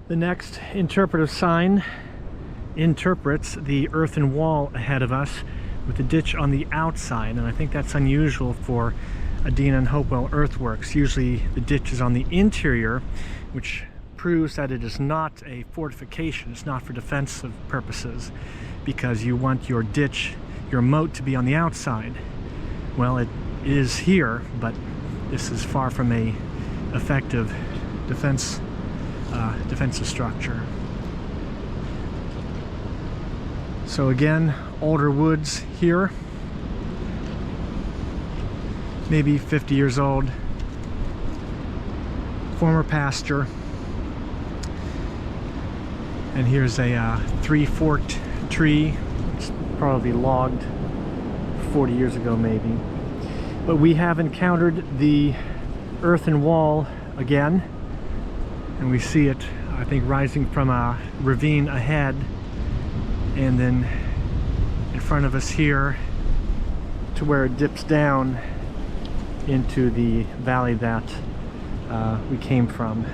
The next interpretive sign interprets the earthen wall ahead of us with the ditch on the outside, and I think that's unusual for Adena and Hopewell earthworks. Usually the ditch is on the interior, which proves that it is not a fortification. It's not for defensive purposes, because you want your ditch, your moat, to be on the outside. Well, it is here, but this is far from a effective defensive structure. So again, older woods here, maybe 50 years old, former pasture, and here's a 3-forked tree. It's probably logged 40 years ago maybe. But we have encountered the earthen wall again, and we see it, I think, rising from a ravine ahead, and then in front of us here to where it dips down into the valley that we came from.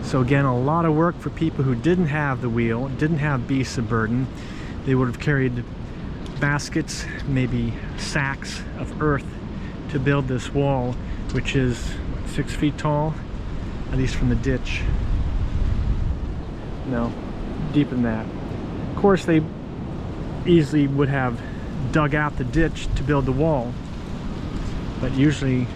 So again, a lot of work for people who didn't have the wheel, didn't have beasts of burden. They would have carried baskets, maybe sacks of earth to build this wall, which is 6 feet tall, at least from the ditch. No, deeper than that. Of course, they easily would have dug out the ditch to build the wall, but usually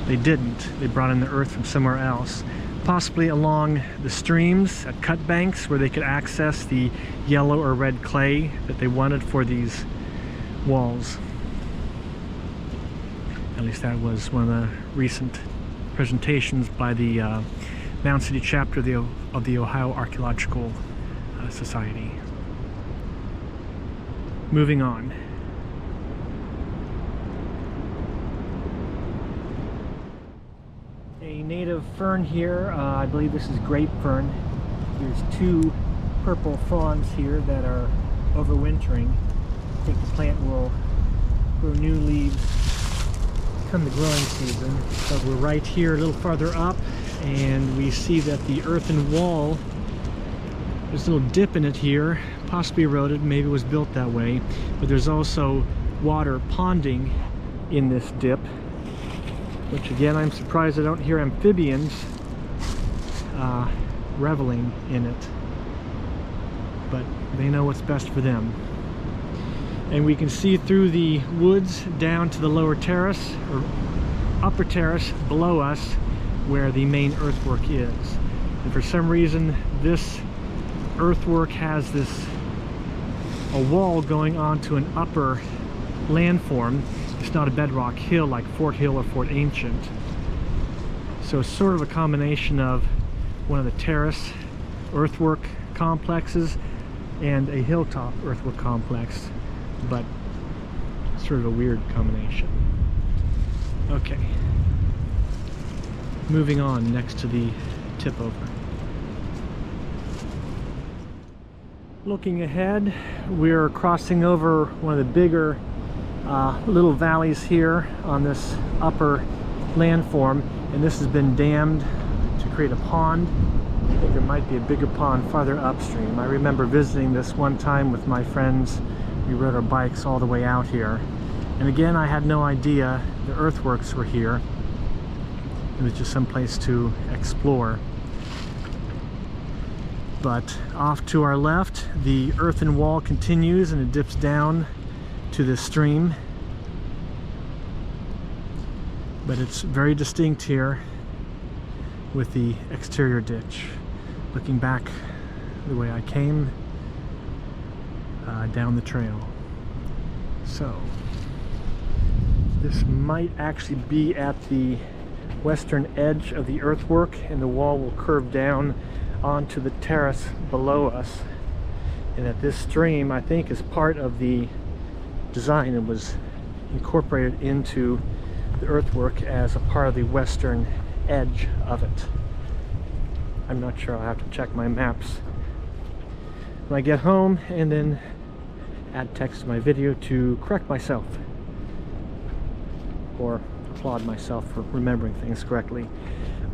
they didn't. They brought in the earth from somewhere else, possibly along the streams at cut banks where they could access the yellow or red clay that they wanted for these walls. At least that was one of the recent presentations by the Mound City chapter of the Ohio Archaeological Society. Moving on. A native fern here, I believe this is grape fern. There's 2 purple fronds here that are overwintering. I think the plant will grow new leaves come the growing season. But we're right here a little farther up, and we see that the earthen wall, there's a little dip in it here, possibly eroded, maybe it was built that way, but there's also water ponding in this dip, which again, I'm surprised I don't hear amphibians reveling in it, but they know what's best for them. And we can see through the woods down to the lower terrace, or upper terrace below us, where the main earthwork is. And for some reason, this earthwork has a wall going onto an upper landform. It's not a bedrock hill like Fort Hill or Fort Ancient. So it's sort of a combination of one of the terrace earthwork complexes and a hilltop earthwork complex, but sort of a weird combination. Okay, moving on next to the tip over. Looking ahead, we're crossing over one of the bigger little valleys here on this upper landform, and this has been dammed to create a pond. I think there might be a bigger pond farther upstream. I remember visiting this one time with my friends. We rode our bikes all the way out here, and again, I had no idea the earthworks were here. It was just some place to explore. But off to our left, the earthen wall continues and it dips down to the stream. But it's very distinct here with the exterior ditch. Looking back the way I came down the trail. So this might actually be at the western edge of the earthwork, and the wall will curve down onto the terrace below us, and that this stream, I think, is part of the design and was incorporated into the earthwork as a part of the western edge of it. I'm not sure. I'll have to check my maps when I get home and then add text to my video to correct myself or applaud myself for remembering things correctly.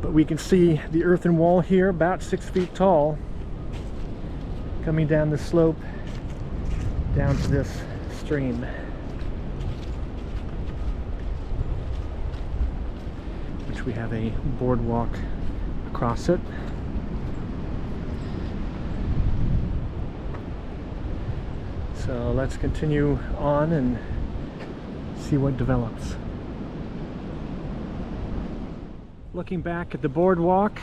But we can see the earthen wall here, about 6 feet tall, coming down the slope down to this stream. Which we have a boardwalk across it. So let's continue on and see what develops. Looking back at the boardwalk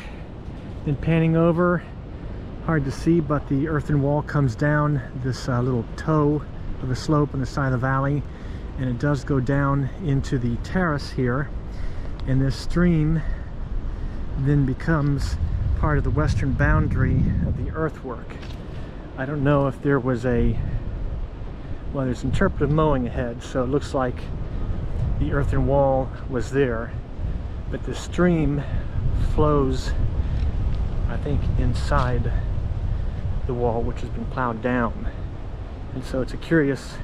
and panning over, hard to see, but the earthen wall comes down this little toe of a slope on the side of the valley, and it does go down into the terrace here, and this stream then becomes part of the western boundary of the earthwork. I don't know if there was a, well, there's interpretive mowing ahead, so it looks like the earthen wall was there, but the stream flows, I think, inside the wall, which has been plowed down. And so it's a curious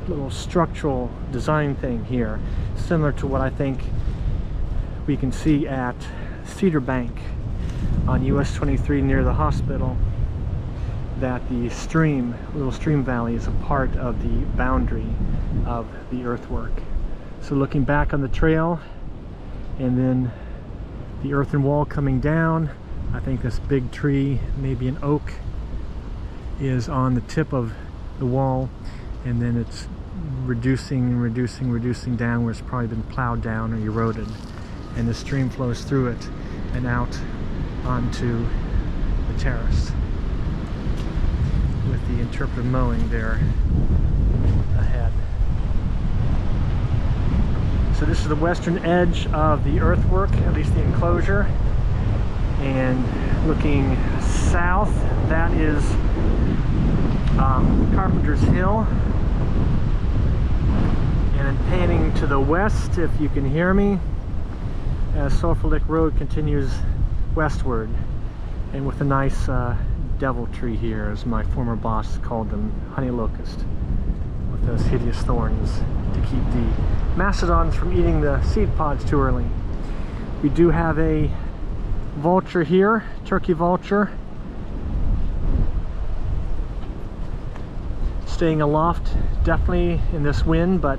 little structural design thing here, similar to what I think we can see at Cedar Bank on US 23 near the hospital, that the stream, little stream valley, is a part of the boundary of the earthwork. So looking back on the trail, and then the earthen wall coming down, I think this big tree, maybe an oak, is on the tip of the wall, and then it's reducing down where it's probably been plowed down or eroded, and the stream flows through it and out onto the terrace with the interpretive mowing there ahead. So this is the western edge of the earthwork, at least the enclosure, and looking south, that is Carpenter's Hill, and then panning to the west, if you can hear me, Sulphur Lick Road continues westward, and with a nice devil tree here, as my former boss called them, honey locust, with those hideous thorns to keep the mastodons from eating the seed pods too early. We do have a vulture here, turkey vulture, staying aloft definitely in this wind, but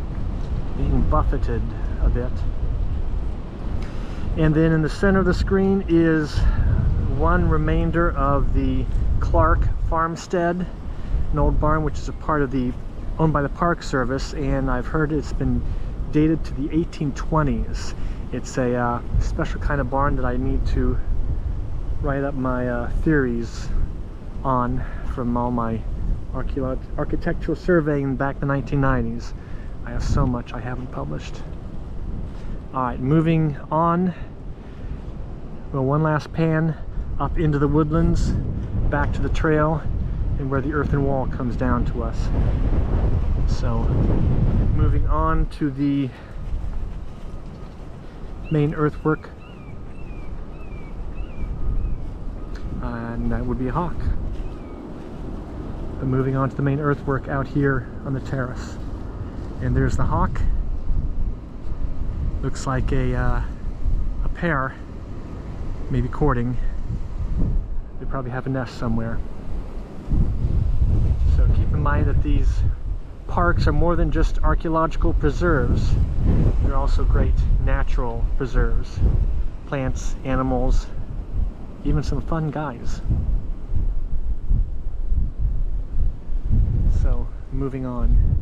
being buffeted a bit. And then in the center of the screen is one remainder of the Clark farmstead, an old barn which is a part of the, owned by the Park Service, and I've heard it's been dated to the 1820s. It's a special kind of barn that I need to write up my theories on from all my architectural surveying back in the 1990s. I have so much I haven't published. Alright, moving on. Well, one last pan up into the woodlands, back to the trail, and where the earthen wall comes down to us. So, moving on to the main earthwork, and that would be a hawk. But moving on to the main earthwork out here on the terrace, and there's the hawk. Looks like a pair, maybe courting. They probably have a nest somewhere. So keep in mind that these parks are more than just archaeological preserves. They're also great natural preserves. Plants, animals, even some fun guys. So, moving on.